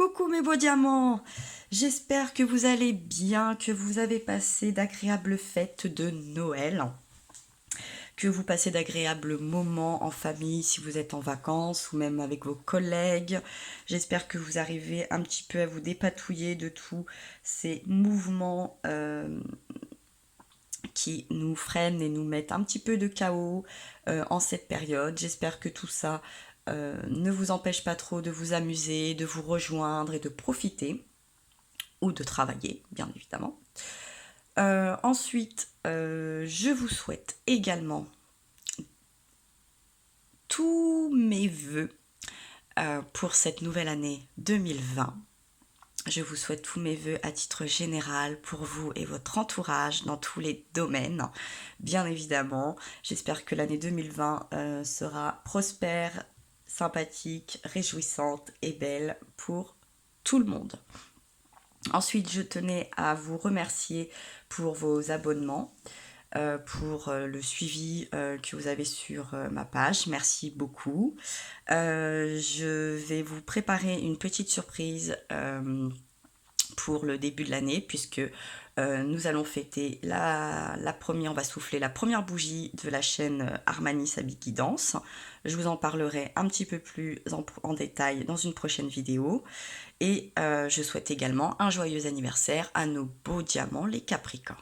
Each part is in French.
Coucou mes beaux diamants, j'espère que vous allez bien, que vous avez passé d'agréables fêtes de Noël, que vous passez d'agréables moments en famille si vous êtes en vacances ou même avec vos collègues. J'espère que vous arrivez un petit peu à vous dépatouiller de tous ces mouvements qui nous freinent et nous mettent un petit peu de chaos en cette période. J'espère que tout ça ne vous empêche pas trop de vous amuser, de vous rejoindre et de profiter, ou de travailler, bien évidemment. Ensuite, je vous souhaite également tous mes vœux pour cette nouvelle année 2020. Je vous souhaite tous mes vœux à titre général pour vous et votre entourage dans tous les domaines, bien évidemment. J'espère que l'année 2020 sera prospère, sympathique, réjouissante et belle pour tout le monde. Ensuite, je tenais à vous remercier pour vos abonnements, pour le suivi que vous avez sur ma page. Merci beaucoup. Je vais vous préparer une petite surprise pour le début de l'année, puisque nous allons fêter on va souffler la première bougie de la chaîne Armani Sabi qui danse. Je vous en parlerai un petit peu plus en détail dans une prochaine vidéo. Et je souhaite également un joyeux anniversaire à nos beaux diamants, les Capricornes.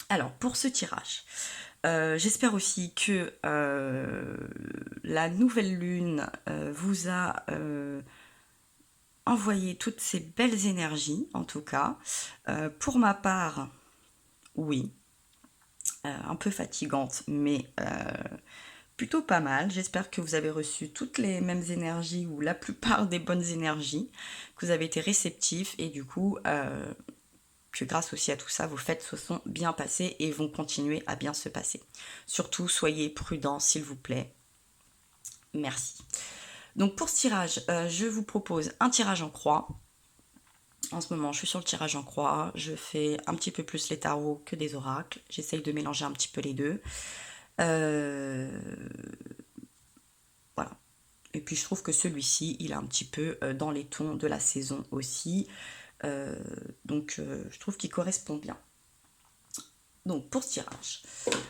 Alors, pour ce tirage, j'espère aussi que la nouvelle lune vous a envoyé toutes ces belles énergies, en tout cas. Pour ma part, oui, un peu fatigante, mais plutôt pas mal. J'espère que vous avez reçu toutes les mêmes énergies ou la plupart des bonnes énergies, que vous avez été réceptifs et du coup, que grâce aussi à tout ça, vos fêtes se sont bien passées et vont continuer à bien se passer. Surtout, soyez prudents, s'il vous plaît. Merci. Donc pour ce tirage, je vous propose un tirage en croix. En ce moment, je suis sur le tirage en croix. Je fais un petit peu plus les tarots que des oracles. J'essaye de mélanger un petit peu les deux. Voilà. Et puis je trouve que celui-ci, il est un petit peu dans les tons de la saison aussi. Donc je trouve qu'il correspond bien. Donc pour ce tirage,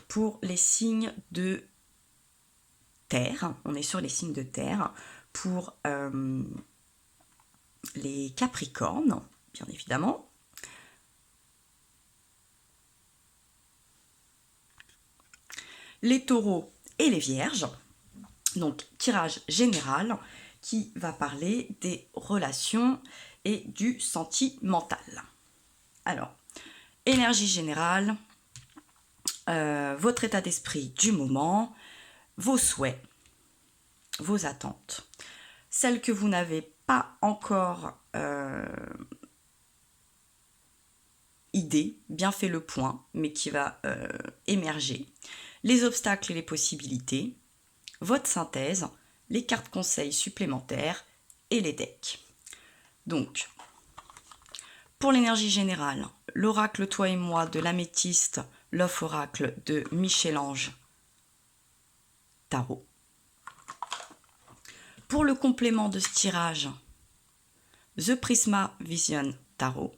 pour les signes de terre, on est sur les signes de terre, pour les Capricornes, bien évidemment. Les taureaux et les vierges. Donc tirage général qui va parler des relations et du sentimental. Alors, énergie générale, votre état d'esprit du moment, vos souhaits, vos attentes, celles que vous n'avez pas encore idée, bien fait le point, mais qui va émerger, les obstacles et les possibilités, votre synthèse, les cartes conseils supplémentaires et les decks. Donc, pour l'énergie générale, l'oracle Toi et moi de l'améthyste, l'off oracle de Michel-Ange Tarot. Pour le complément de ce tirage, The Prisma Vision Tarot.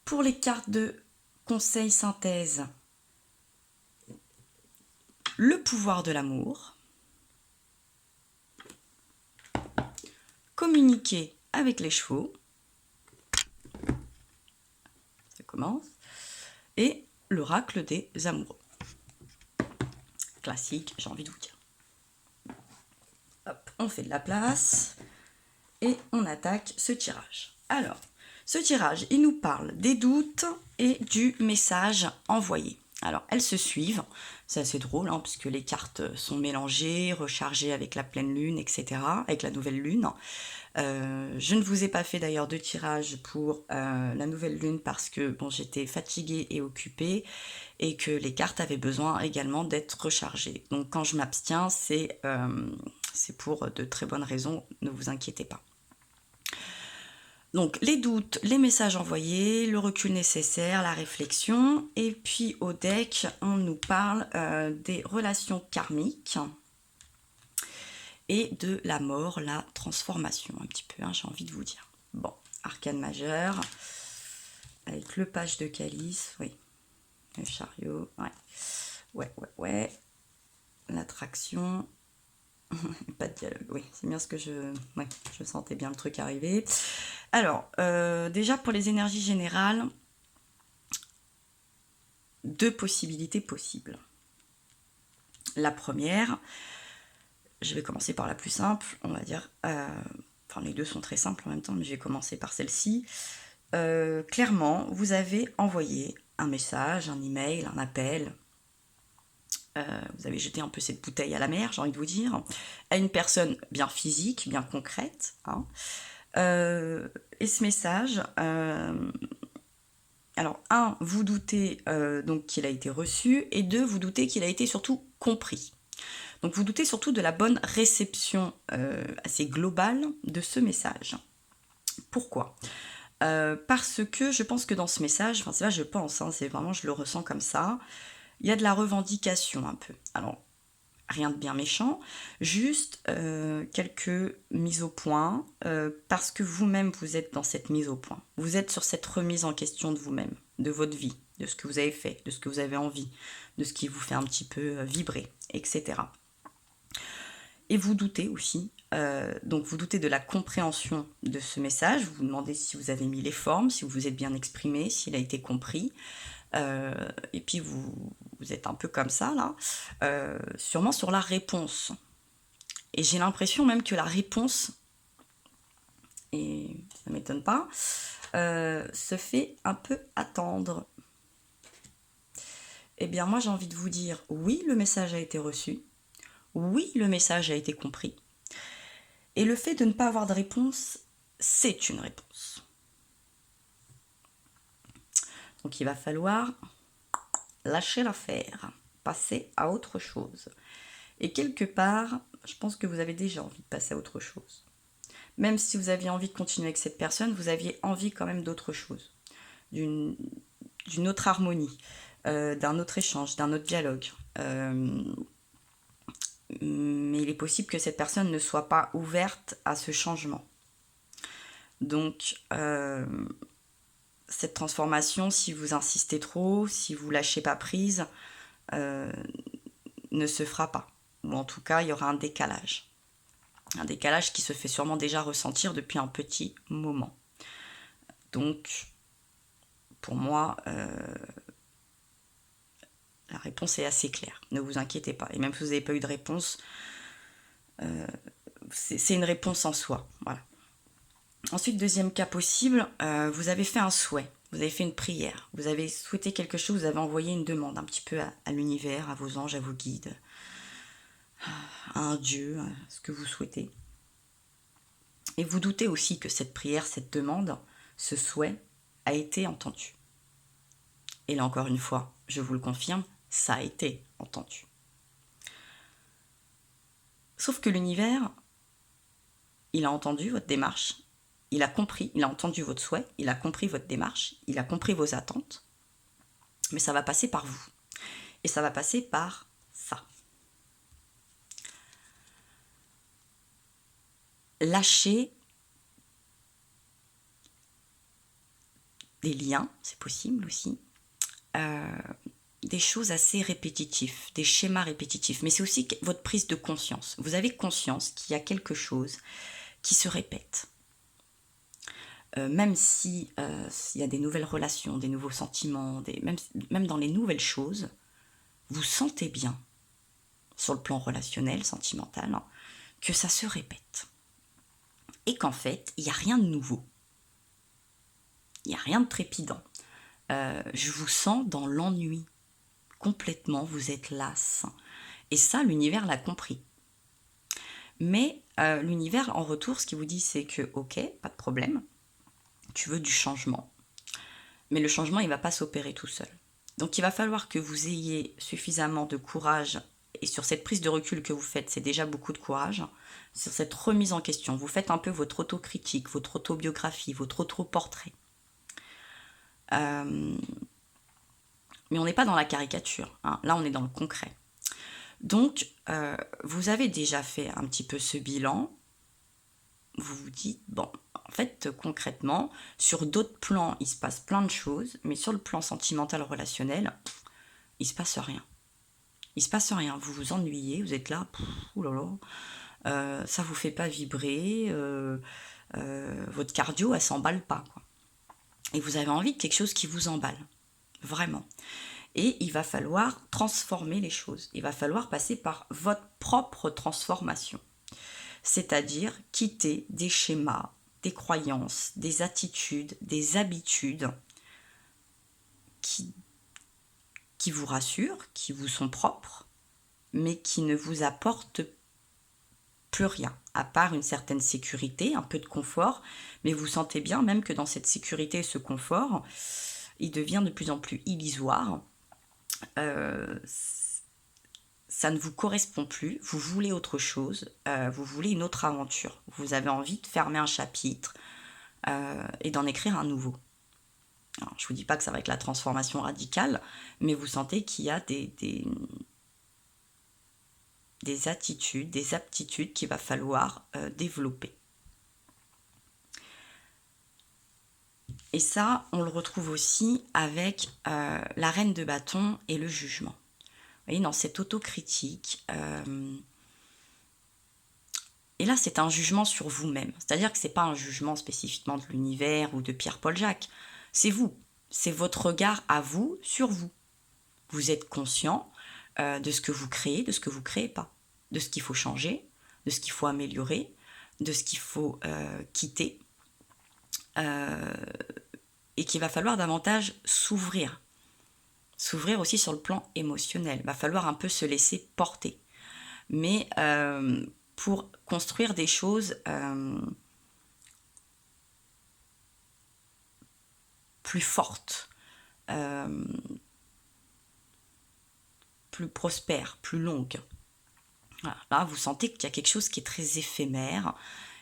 Pour les cartes de conseil synthèse, le pouvoir de l'amour. Communiquer avec les chevaux. Ça commence. Et l'oracle des amoureux. Classique, j'ai envie de vous dire. Hop, on fait de la place et on attaque ce tirage. Alors, ce tirage, il nous parle des doutes et du message envoyé. Alors, elles se suivent, c'est assez drôle, hein, puisque les cartes sont mélangées, rechargées avec la pleine lune, etc., avec la nouvelle lune. Je ne vous ai pas fait d'ailleurs de tirage pour la nouvelle lune parce que bon, j'étais fatiguée et occupée et que les cartes avaient besoin également d'être rechargées. Donc quand je m'abstiens, c'est pour de très bonnes raisons, ne vous inquiétez pas. Donc les doutes, les messages envoyés, le recul nécessaire, la réflexion. Et puis au deck, on nous parle des relations karmiques et de la mort, la transformation, un petit peu, hein, j'ai envie de vous dire. Bon, arcane majeur, avec le page de calice, oui, le chariot, ouais, l'attraction, pas de dialogue, oui, c'est bien ce que je sentais bien le truc arriver. Alors, déjà pour les énergies générales, 2 possibilités possibles. La première, je vais commencer par la plus simple, on va dire, enfin les deux sont très simples en même temps, mais je vais commencer par celle-ci. Clairement, vous avez envoyé un message, un email, un appel, vous avez jeté un peu cette bouteille à la mer, j'ai envie de vous dire, à une personne bien physique, bien concrète, hein. Et ce message, alors, 1, vous doutez donc qu'il a été reçu, et 2, vous doutez qu'il a été surtout compris. Donc, vous doutez surtout de la bonne réception assez globale de ce message. Pourquoi ? Parce que je pense que dans ce message, enfin, c'est pas je pense, hein, c'est vraiment, je le ressens comme ça, il y a de la revendication un peu. Alors, rien de bien méchant, juste quelques mises au point, parce que vous-même, vous êtes dans cette mise au point. Vous êtes sur cette remise en question de vous-même, de votre vie, de ce que vous avez fait, de ce que vous avez envie, de ce qui vous fait un petit peu vibrer, etc. Et vous doutez aussi, donc vous doutez de la compréhension de ce message, vous vous demandez si vous avez mis les formes, si vous vous êtes bien exprimé, s'il a été compris. Et puis vous êtes un peu comme ça là, sûrement sur la réponse. Et j'ai l'impression même que la réponse, et ça ne m'étonne pas, se fait un peu attendre. Eh bien moi j'ai envie de vous dire, oui, le message a été reçu, oui, le message a été compris, et le fait de ne pas avoir de réponse, c'est une réponse. Donc il va falloir lâcher l'affaire, passer à autre chose. Et quelque part, je pense que vous avez déjà envie de passer à autre chose. Même si vous aviez envie de continuer avec cette personne, vous aviez envie quand même d'autre chose, d'une autre harmonie, d'un autre échange, d'un autre dialogue. Mais il est possible que cette personne ne soit pas ouverte à ce changement. Donc, cette transformation, si vous insistez trop, si vous lâchez pas prise, ne se fera pas. Ou en tout cas, il y aura un décalage. Un décalage qui se fait sûrement déjà ressentir depuis un petit moment. Donc, pour moi, la réponse est assez claire. Ne vous inquiétez pas. Et même si vous n'avez pas eu de réponse, c'est une réponse en soi. Voilà. Ensuite, deuxième cas possible, vous avez fait un souhait. Vous avez fait une prière. Vous avez souhaité quelque chose. Vous avez envoyé une demande un petit peu à l'univers, à vos anges, à vos guides, à un Dieu, à ce que vous souhaitez. Et vous doutez aussi que cette prière, cette demande, ce souhait a été entendu. Et là encore une fois, je vous le confirme, ça a été entendu. Sauf que l'univers, il a entendu votre démarche, il a compris, il a entendu votre souhait, il a compris votre démarche, il a compris vos attentes, mais ça va passer par vous. Et ça va passer par ça. Lâcher des liens, c'est possible aussi, des choses assez répétitives, des schémas répétitifs, mais c'est aussi votre prise de conscience. Vous avez conscience qu'il y a quelque chose qui se répète. Même si il y a des nouvelles relations, des nouveaux sentiments, même dans les nouvelles choses, vous sentez bien, sur le plan relationnel, sentimental, hein, que ça se répète. Et qu'en fait, il n'y a rien de nouveau. Il n'y a rien de trépidant. Je vous sens dans l'ennui. Complètement, vous êtes lasse. Et ça, l'univers l'a compris. Mais l'univers, en retour, ce qu'il vous dit, c'est que, ok, pas de problème, tu veux du changement. Mais le changement, il ne va pas s'opérer tout seul. Donc il va falloir que vous ayez suffisamment de courage, et sur cette prise de recul que vous faites, c'est déjà beaucoup de courage, sur cette remise en question. Vous faites un peu votre autocritique, votre autobiographie, votre autoportrait. Mais on n'est pas dans la caricature, hein. Là on est dans le concret. Donc, vous avez déjà fait un petit peu ce bilan. Vous vous dites, bon, en fait, concrètement, sur d'autres plans, il se passe plein de choses, mais sur le plan sentimental, relationnel, il se passe rien. Il se passe rien. Vous vous ennuyez, vous êtes là, oulala, ça vous fait pas vibrer, votre cardio, elle s'emballe pas, quoi. Et vous avez envie de quelque chose qui vous emballe, vraiment. Et il va falloir transformer les choses. Il va falloir passer par votre propre transformation. C'est-à-dire quitter des schémas, des croyances, des attitudes, des habitudes qui vous rassurent, qui vous sont propres, mais qui ne vous apportent plus rien, à part une certaine sécurité, un peu de confort, mais vous sentez bien même que dans cette sécurité et ce confort, il devient de plus en plus illusoire. Ça ne vous correspond plus, vous voulez autre chose, vous voulez une autre aventure, vous avez envie de fermer un chapitre et d'en écrire un nouveau. Alors, je ne vous dis pas que ça va être la transformation radicale, mais vous sentez qu'il y a des attitudes, des aptitudes qu'il va falloir développer. Et ça, on le retrouve aussi avec la reine de bâton et le jugement. Vous voyez, dans cette autocritique, et là, c'est un jugement sur vous-même. C'est-à-dire que ce n'est pas un jugement spécifiquement de l'univers ou de Pierre-Paul Jacques. C'est vous. C'est votre regard à vous sur vous. Vous êtes conscient de ce que vous créez, de ce que vous ne créez pas. De ce qu'il faut changer, de ce qu'il faut améliorer, de ce qu'il faut quitter. Et qu'il va falloir davantage s'ouvrir. S'ouvrir aussi sur le plan émotionnel. Il va falloir un peu se laisser porter. Mais pour construire des choses plus fortes, plus prospères, plus longues. Voilà. Là, vous sentez qu'il y a quelque chose qui est très éphémère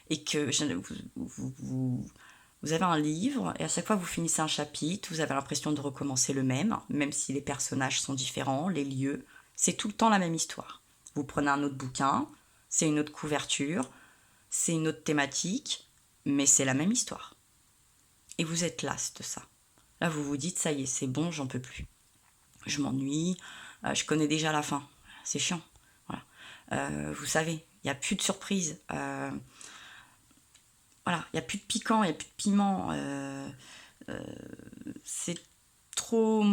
et que vous avez un livre et à chaque fois que vous finissez un chapitre, vous avez l'impression de recommencer le même si les personnages sont différents, les lieux, c'est tout le temps la même histoire. Vous prenez un autre bouquin, c'est une autre couverture, c'est une autre thématique, mais c'est la même histoire. Et vous êtes las de ça. Là, vous vous dites, ça y est, c'est bon, j'en peux plus. Je m'ennuie, je connais déjà la fin. C'est chiant. Voilà. Vous savez, il n'y a plus de surprise. Voilà, il n'y a plus de piquant, il n'y a plus de piment. C'est trop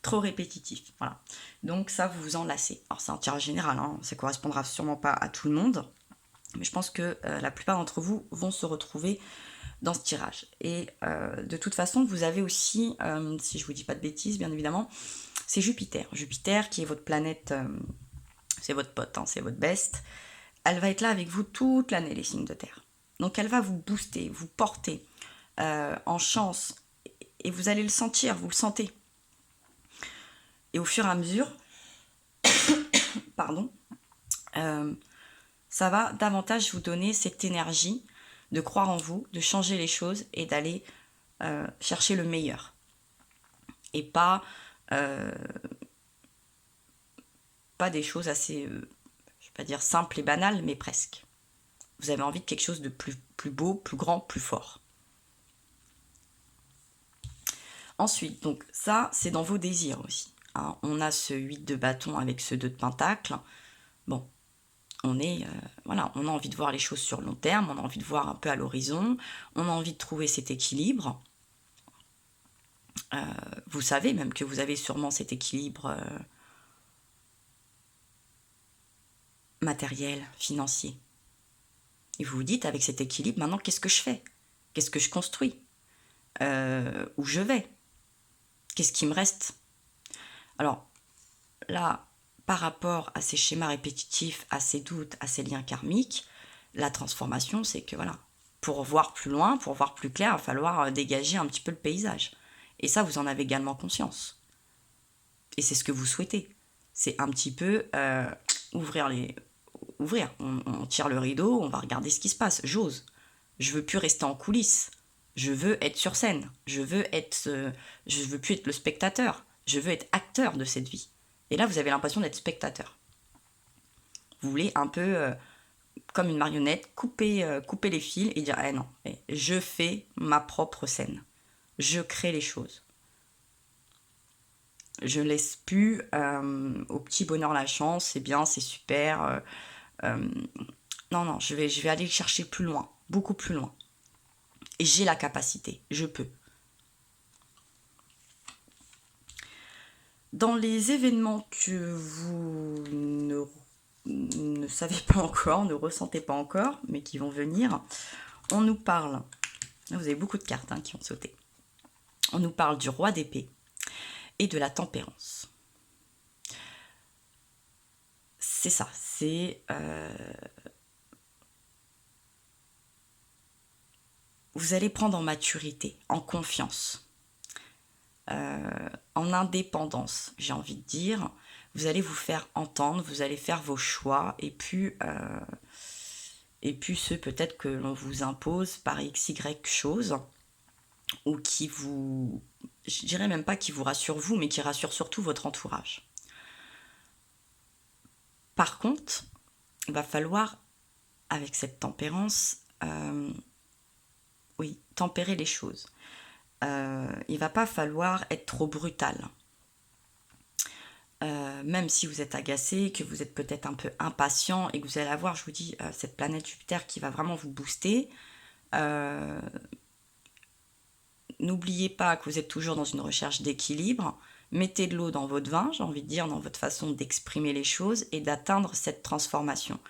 répétitif. Voilà. Donc ça, vous vous en lassez. Alors c'est un tirage général, hein, ça ne correspondra sûrement pas à tout le monde, mais je pense que la plupart d'entre vous vont se retrouver dans ce tirage. Et de toute façon, vous avez aussi, si je ne vous dis pas de bêtises, bien évidemment, c'est Jupiter. Jupiter qui est votre planète, c'est votre pote, hein, c'est votre best. Elle va être là avec vous toute l'année, les signes de terre. Donc elle va vous booster, vous porter en chance, et vous allez le sentir, vous le sentez. Et au fur et à mesure, ça va davantage vous donner cette énergie de croire en vous, de changer les choses et d'aller chercher le meilleur. Et pas des choses assez, je ne vais pas dire simples et banales, mais presque. Vous avez envie de quelque chose de plus beau, plus grand, plus fort. Ensuite, donc ça, c'est dans vos désirs aussi. Hein. On a ce 8 de bâton avec ce 2 de pentacle. Bon, on a envie de voir les choses sur long terme, on a envie de voir un peu à l'horizon, on a envie de trouver cet équilibre. Vous savez même que vous avez sûrement cet équilibre matériel, financier. Et vous vous dites, avec cet équilibre, maintenant, qu'est-ce que je fais? Qu'est-ce que je construis? Où je vais? Qu'est-ce qui me reste? Alors, là, par rapport à ces schémas répétitifs, à ces doutes, à ces liens karmiques, la transformation, c'est que voilà, pour voir plus loin, pour voir plus clair, il va falloir dégager un petit peu le paysage. Et ça, vous en avez également conscience. Et c'est ce que vous souhaitez. C'est un petit peu ouvrir. On tire le rideau, on va regarder ce qui se passe. J'ose. Je veux plus rester en coulisses. Je veux être sur scène. Je veux plus être le spectateur. Je veux être acteur de cette vie. Et là, vous avez l'impression d'être spectateur. Vous voulez un peu, comme une marionnette, couper les fils et dire « Ah non, je fais ma propre scène. Je crée les choses. Je laisse plus au petit bonheur la chance, c'est bien, c'est super. Non, je vais aller chercher plus loin, beaucoup plus loin. Et j'ai la capacité, je peux. » Dans les événements que vous ne savez pas encore, ne ressentez pas encore, mais qui vont venir, on nous parle, vous avez beaucoup de cartes qui ont sauté, on nous parle du roi d'épée et de la tempérance. C'est ça, c'est... vous allez prendre en maturité, en confiance, en indépendance, j'ai envie de dire. Vous allez vous faire entendre, vous allez faire vos choix, et puis ceux peut-être que l'on vous impose par XY chose, ou qui vous... je dirais même pas qui vous rassure vous, mais qui rassure surtout votre entourage. Par contre, il va falloir, avec cette tempérance, tempérer les choses. Il va pas falloir être trop brutal. Même si vous êtes agacé, que vous êtes peut-être un peu impatient et que vous allez avoir, je vous dis, cette planète Jupiter qui va vraiment vous booster. N'oubliez pas que vous êtes toujours dans une recherche d'équilibre. Mettez de l'eau dans votre vin, j'ai envie de dire, dans votre façon d'exprimer les choses et d'atteindre cette transformation.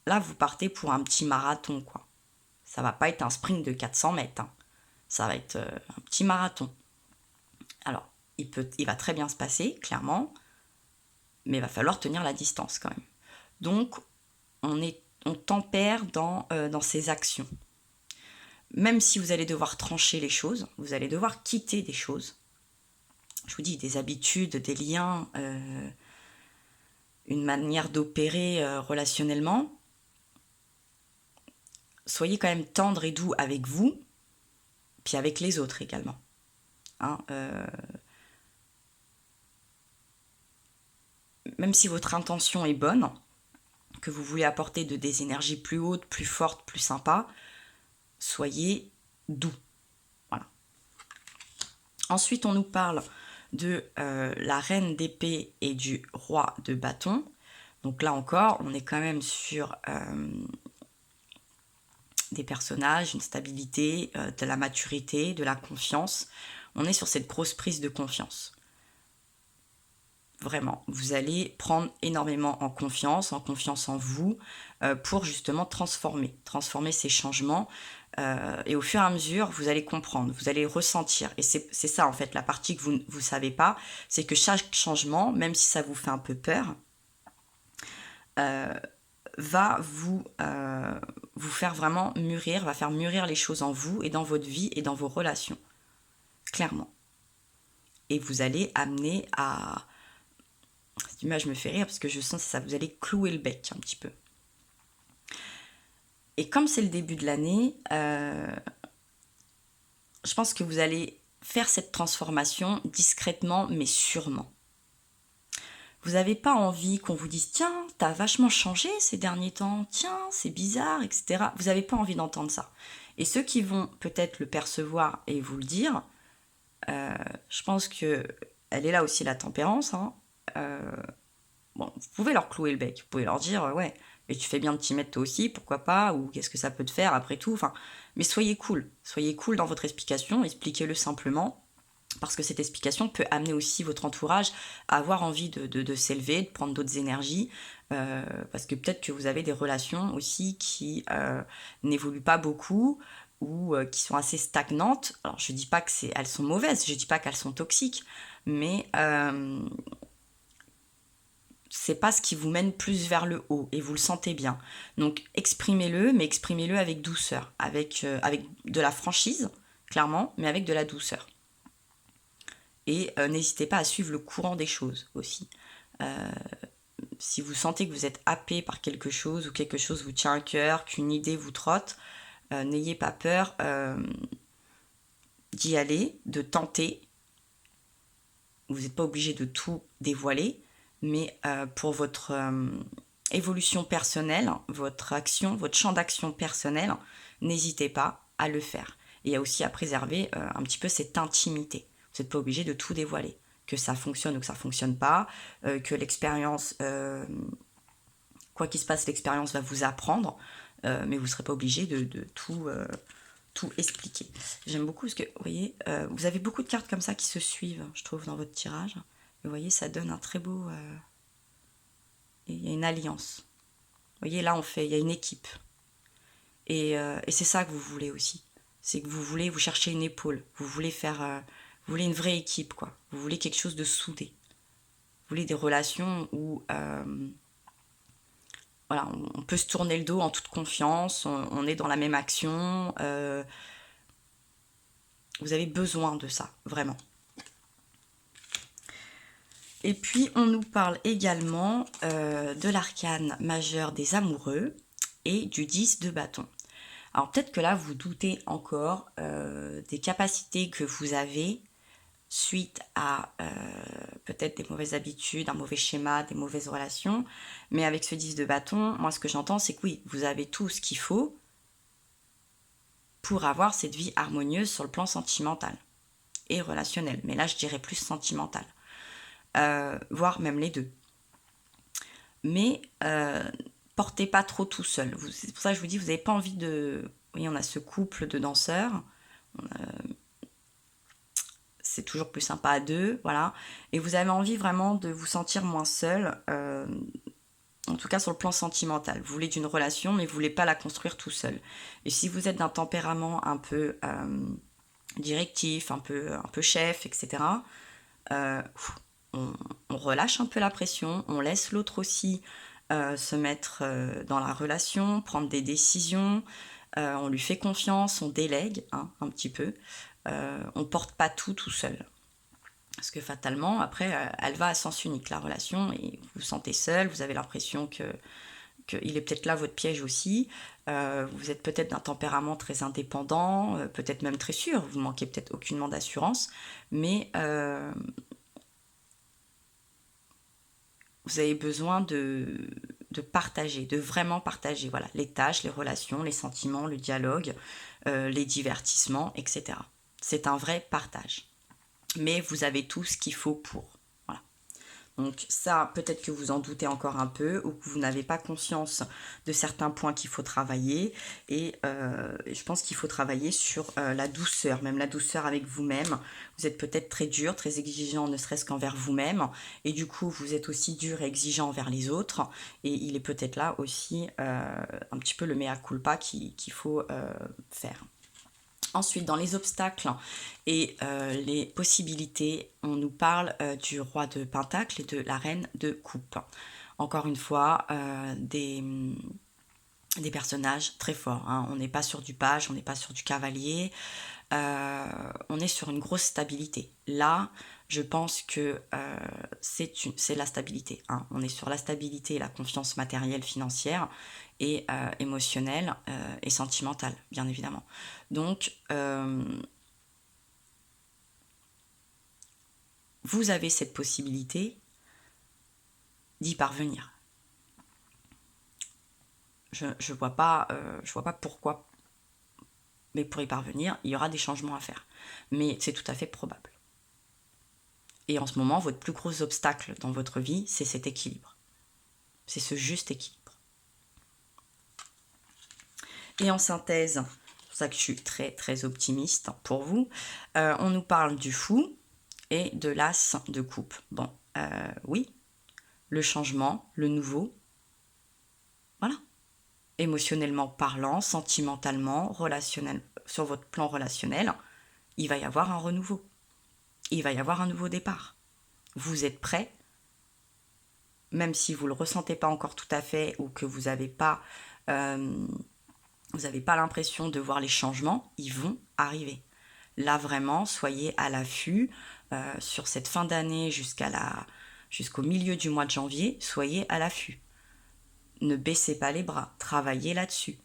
Là, vous partez pour un petit marathon, quoi. Ça va pas être un sprint de 400 mètres. Ça va être un petit marathon. Alors, il va très bien se passer, clairement, mais il va falloir tenir la distance quand même. Donc, on tempère dans ses actions. Même si vous allez devoir trancher les choses, vous allez devoir quitter des choses. Je vous dis, des habitudes, des liens, une manière d'opérer relationnellement. Soyez quand même tendre et doux avec vous, puis avec les autres également. Même si votre intention est bonne, que vous voulez apporter des énergies plus hautes, plus fortes, plus sympas, soyez doux. Voilà. Ensuite, on nous parle de la reine d'épée et du roi de bâton. Donc là encore, on est quand même sur des personnages, une stabilité, de la maturité, de la confiance. On est sur cette grosse prise de confiance. Vraiment, vous allez prendre énormément en confiance en vous, pour justement transformer ces changements. Et au fur et à mesure, vous allez comprendre, vous allez ressentir. Et c'est ça, en fait, la partie que vous ne savez pas, c'est que chaque changement, même si ça vous fait un peu peur, va vous faire vraiment mûrir, va faire mûrir les choses en vous et dans votre vie et dans vos relations. Clairement. Et vous allez amener à... Cette image me fait rire parce que je sens que ça, vous allez clouer le bec un petit peu. Et comme c'est le début de l'année, je pense que vous allez faire cette transformation discrètement mais sûrement. Vous n'avez pas envie qu'on vous dise « Tiens, t'as vachement changé ces derniers temps, tiens, c'est bizarre, etc. » Vous n'avez pas envie d'entendre ça. Et ceux qui vont peut-être le percevoir et vous le dire, je pense qu'elle est là aussi la tempérance. Bon, vous pouvez leur clouer le bec, vous pouvez leur dire « Ouais, mais tu fais bien de t'y mettre toi aussi, pourquoi pas, ou qu'est-ce que ça peut te faire après tout ?» Mais soyez cool dans votre explication, expliquez-le simplement. Parce que cette explication peut amener aussi votre entourage à avoir envie de s'élever, de prendre d'autres énergies, parce que peut-être que vous avez des relations aussi qui n'évoluent pas beaucoup ou qui sont assez stagnantes. Alors je ne dis pas qu'elles sont mauvaises, je ne dis pas qu'elles sont toxiques, mais c'est pas ce qui vous mène plus vers le haut et vous le sentez bien. Donc exprimez-le, mais exprimez-le avec douceur, avec de la franchise, clairement, mais avec de la douceur. Et n'hésitez pas à suivre le courant des choses aussi. Si vous sentez que vous êtes happé par quelque chose ou quelque chose vous tient à cœur, qu'une idée vous trotte, n'ayez pas peur d'y aller, de tenter. Vous n'êtes pas obligé de tout dévoiler, mais pour votre évolution personnelle, votre action, votre champ d'action personnel, n'hésitez pas à le faire. Et aussi à préserver un petit peu cette intimité. Vous n'êtes pas obligé de tout dévoiler. Que ça fonctionne ou que ça ne fonctionne pas, que l'expérience, quoi qu'il se passe, l'expérience va vous apprendre, mais vous ne serez pas obligé de tout expliquer. J'aime beaucoup parce que, vous voyez, vous avez beaucoup de cartes comme ça qui se suivent, je trouve, dans votre tirage. Et vous voyez, ça donne un très beau... il y a une alliance. Vous voyez, là, il y a une équipe. Et c'est ça que vous voulez aussi. C'est que vous cherchez une épaule. Vous voulez vous voulez une vraie équipe, quoi. Vous voulez quelque chose de soudé. Vous voulez des relations où... voilà, on peut se tourner le dos en toute confiance, on est dans la même action. Vous avez besoin de ça, vraiment. Et puis, on nous parle également de l'arcane majeur des amoureux et du 10 de bâton. Alors, peut-être que là, vous doutez encore des capacités que vous avez suite à peut-être des mauvaises habitudes, un mauvais schéma, des mauvaises relations. Mais avec ce 10 de bâton, moi, ce que j'entends, c'est que oui, vous avez tout ce qu'il faut pour avoir cette vie harmonieuse sur le plan sentimental et relationnel. Mais là, je dirais plus sentimental. Voire même les deux. Mais portez pas trop tout seul. C'est pour ça que je vous dis, vous n'avez pas envie de... Oui, on a ce couple de danseurs. C'est toujours plus sympa à deux, voilà. Et vous avez envie vraiment de vous sentir moins seul, en tout cas sur le plan sentimental. Vous voulez d'une relation, mais vous ne voulez pas la construire tout seul. Et si vous êtes d'un tempérament un peu directif, un peu chef, etc., on relâche un peu la pression, on laisse l'autre aussi se mettre dans la relation, prendre des décisions, on lui fait confiance, on délègue un petit peu. On porte pas tout seul. Parce que fatalement, après, elle va à sens unique, la relation, et vous vous sentez seul, vous avez l'impression qu'il est peut-être là votre piège aussi. Vous êtes peut-être d'un tempérament très indépendant, peut-être même très sûr, vous manquez peut-être aucunement d'assurance, mais vous avez besoin de partager, de vraiment partager, voilà, les tâches, les relations, les sentiments, le dialogue, les divertissements, etc. C'est un vrai partage. Mais vous avez tout ce qu'il faut pour. Voilà. Donc ça, peut-être que vous en doutez encore un peu ou que vous n'avez pas conscience de certains points qu'il faut travailler. Et je pense qu'il faut travailler sur la douceur, même la douceur avec vous-même. Vous êtes peut-être très dur, très exigeant, ne serait-ce qu'envers vous-même. Et du coup, vous êtes aussi dur et exigeant envers les autres. Et il est peut-être là aussi un petit peu le mea culpa qu'il faut faire. Ensuite, dans les obstacles et les possibilités, on nous parle du roi de Pentacle et de la reine de Coupe. Encore une fois, des personnages très forts. On n'est pas sur du page, on n'est pas sur du cavalier, on est sur une grosse stabilité. Là, je pense que c'est la stabilité. On est sur la stabilité et la confiance matérielle, financière et émotionnelle et sentimentale, bien évidemment. Donc, vous avez cette possibilité d'y parvenir. Je vois pas pourquoi, mais pour y parvenir, il y aura des changements à faire. Mais c'est tout à fait probable. Et en ce moment, votre plus gros obstacle dans votre vie, c'est cet équilibre. C'est ce juste équilibre. Et en synthèse, c'est pour ça que je suis très très optimiste pour vous, on nous parle du fou et de l'as de coupe. Bon, oui, le changement, le nouveau, voilà. Émotionnellement parlant, sentimentalement, relationnel, sur votre plan relationnel, il va y avoir un renouveau. Il va y avoir un nouveau départ. Vous êtes prêt, même si vous ne le ressentez pas encore tout à fait ou que vous n'avez pas l'impression de voir les changements, ils vont arriver. Là vraiment, soyez à l'affût sur cette fin d'année jusqu'au milieu du mois de janvier, soyez à l'affût. Ne baissez pas les bras, travaillez là-dessus.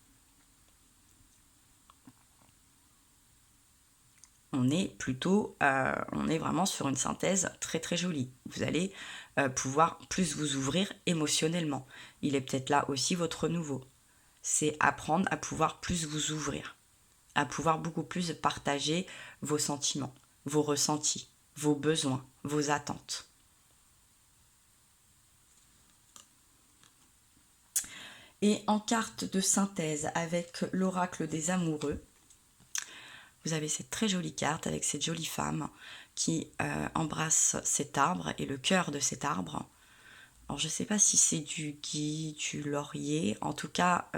on est plutôt, on est vraiment sur une synthèse très très jolie. Vous allez pouvoir plus vous ouvrir émotionnellement. Il est peut-être là aussi votre nouveau. C'est apprendre à pouvoir plus vous ouvrir, à pouvoir beaucoup plus partager vos sentiments, vos ressentis, vos besoins, vos attentes. Et en carte de synthèse avec l'oracle des amoureux, vous avez cette très jolie carte avec cette jolie femme qui embrasse cet arbre et le cœur de cet arbre. Alors je ne sais pas si c'est du gui, du laurier, en tout cas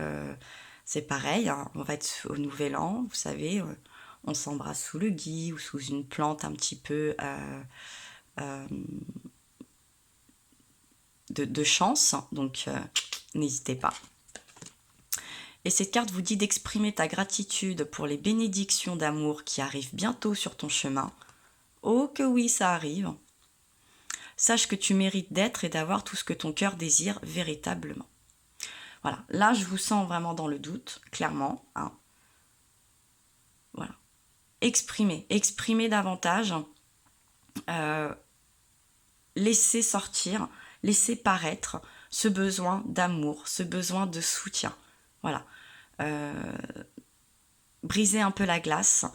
c'est pareil, hein. On va être au nouvel an, vous savez, on s'embrasse sous le gui ou sous une plante un petit peu de chance, donc n'hésitez pas. Et cette carte vous dit d'exprimer ta gratitude pour les bénédictions d'amour qui arrivent bientôt sur ton chemin. Oh que oui, ça arrive. Sache que tu mérites d'être et d'avoir tout ce que ton cœur désire véritablement. Voilà, là je vous sens vraiment dans le doute, clairement. Hein. Voilà. Exprimez davantage. Laissez sortir, laissez paraître ce besoin d'amour, ce besoin de soutien. Voilà. Brisez un peu la glace.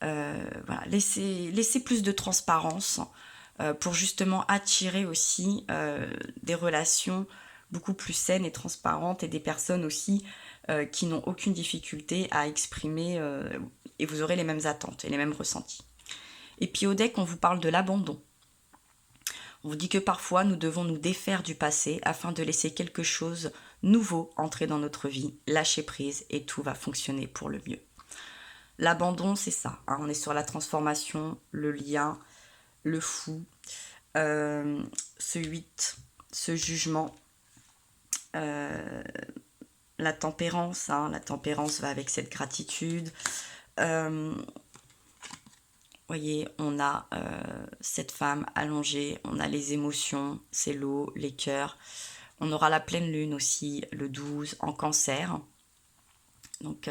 Voilà. Laissez plus de transparence pour justement attirer aussi des relations beaucoup plus saines et transparentes et des personnes aussi qui n'ont aucune difficulté à exprimer et vous aurez les mêmes attentes et les mêmes ressentis. Et puis au deck, on vous parle de l'abandon. On vous dit que parfois nous devons nous défaire du passé afin de laisser quelque chose nouveau entrer dans notre vie, lâcher prise et tout va fonctionner pour le mieux. L'abandon, c'est ça, hein, on est sur la transformation, le lien, le fou, ce 8, ce jugement, la tempérance, hein, la tempérance va avec cette gratitude. Voyez, on a cette femme allongée, on a les émotions, c'est l'eau, les cœurs. On aura la pleine lune aussi, le 12, en cancer. Donc,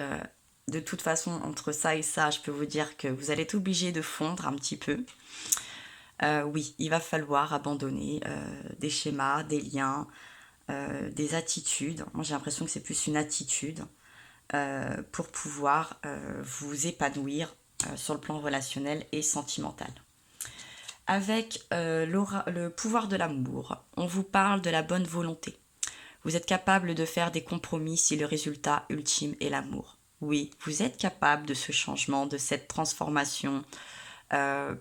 de toute façon, entre ça et ça, je peux vous dire que vous allez être obligé de fondre un petit peu. Oui, il va falloir abandonner des schémas, des liens, des attitudes. Moi, j'ai l'impression que c'est plus une attitude pour pouvoir vous épanouir sur le plan relationnel et sentimental. Avec le pouvoir de l'amour, on vous parle de la bonne volonté. Vous êtes capable de faire des compromis si le résultat ultime est l'amour. Oui, vous êtes capable de ce changement, de cette transformation,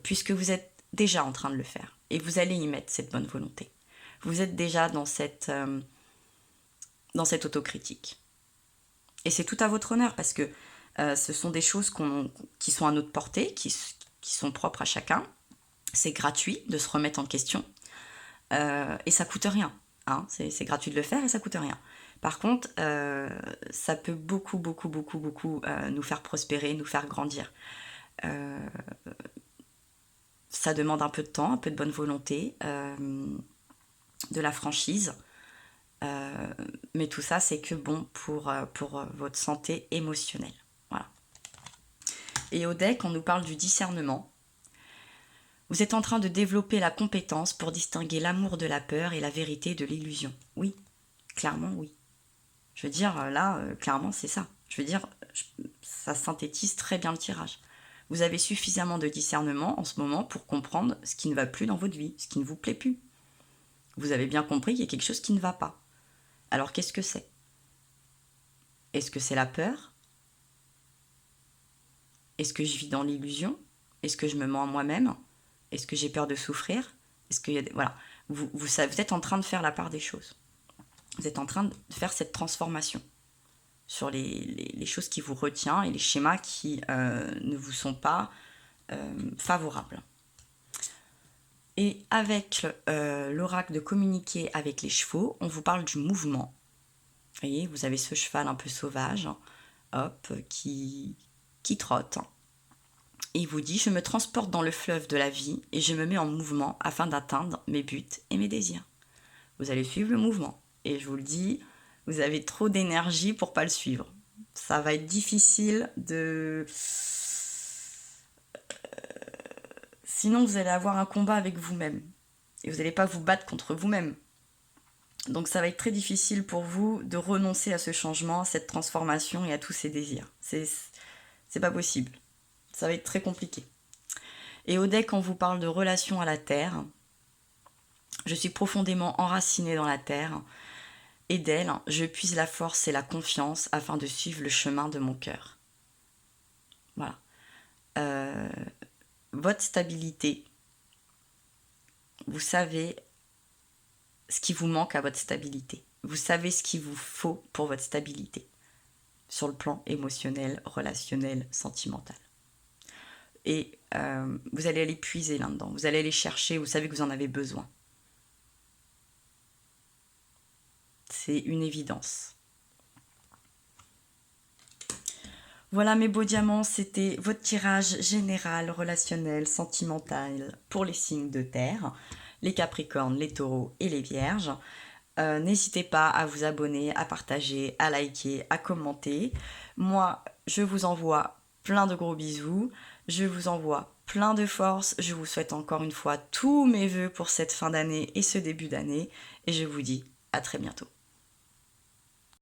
puisque vous êtes déjà en train de le faire. Et vous allez y mettre cette bonne volonté. Vous êtes déjà dans cette autocritique. Et c'est tout à votre honneur, parce que ce sont des choses qui sont à notre portée, qui sont propres à chacun. C'est gratuit de se remettre en question. Et ça coûte rien. Hein, c'est gratuit de le faire et ça coûte rien. Par contre, ça peut beaucoup nous faire prospérer, nous faire grandir. Ça demande un peu de temps, un peu de bonne volonté, de la franchise. Mais tout ça, c'est que bon pour votre santé émotionnelle. Voilà. Et au deck, on nous parle du discernement. Vous êtes en train de développer la compétence pour distinguer l'amour de la peur et la vérité de l'illusion. Oui, clairement oui. Je veux dire, là, clairement c'est ça. Je veux dire, ça synthétise très bien le tirage. Vous avez suffisamment de discernement en ce moment pour comprendre ce qui ne va plus dans votre vie, ce qui ne vous plaît plus. Vous avez bien compris qu'il y a quelque chose qui ne va pas. Alors qu'est-ce que c'est ? Est-ce que c'est la peur ? Est-ce que je vis dans l'illusion ? Est-ce que je me mens à moi-même ? Est-ce que j'ai peur de souffrir ? Est-ce qu'il y a des... Voilà. Vous êtes en train de faire la part des choses. Vous êtes en train de faire cette transformation sur les choses qui vous retiennent et les schémas qui ne vous sont pas favorables. Et avec l'oracle de communiquer avec les chevaux, on vous parle du mouvement. Vous voyez, vous avez ce cheval un peu sauvage, hop, qui trotte. Et il vous dit, je me transporte dans le fleuve de la vie et je me mets en mouvement afin d'atteindre mes buts et mes désirs. Vous allez suivre le mouvement. Et je vous le dis, vous avez trop d'énergie pour pas le suivre. Ça va être difficile Sinon, vous allez avoir un combat avec vous-même. Et vous n'allez pas vous battre contre vous-même. Donc ça va être très difficile pour vous de renoncer à ce changement, à cette transformation et à tous ces désirs. C'est pas possible. Ça va être très compliqué. Et au deck, on vous parle de relation à la terre. Je suis profondément enracinée dans la terre. Et d'elle, je puise la force et la confiance afin de suivre le chemin de mon cœur. Voilà. Votre stabilité, vous savez ce qui vous manque à votre stabilité. Vous savez ce qu'il vous faut pour votre stabilité. Sur le plan émotionnel, relationnel, sentimental. Et vous allez aller puiser là-dedans. Vous allez aller chercher, vous savez que vous en avez besoin. C'est une évidence. Voilà mes beaux diamants, c'était votre tirage général, relationnel, sentimental pour les signes de terre, les capricornes, les taureaux et les vierges. N'hésitez pas à vous abonner, à partager, à liker, à commenter. Moi, je vous envoie plein de gros bisous, je vous envoie plein de force, je vous souhaite encore une fois tous mes vœux pour cette fin d'année et ce début d'année, et je vous dis à très bientôt.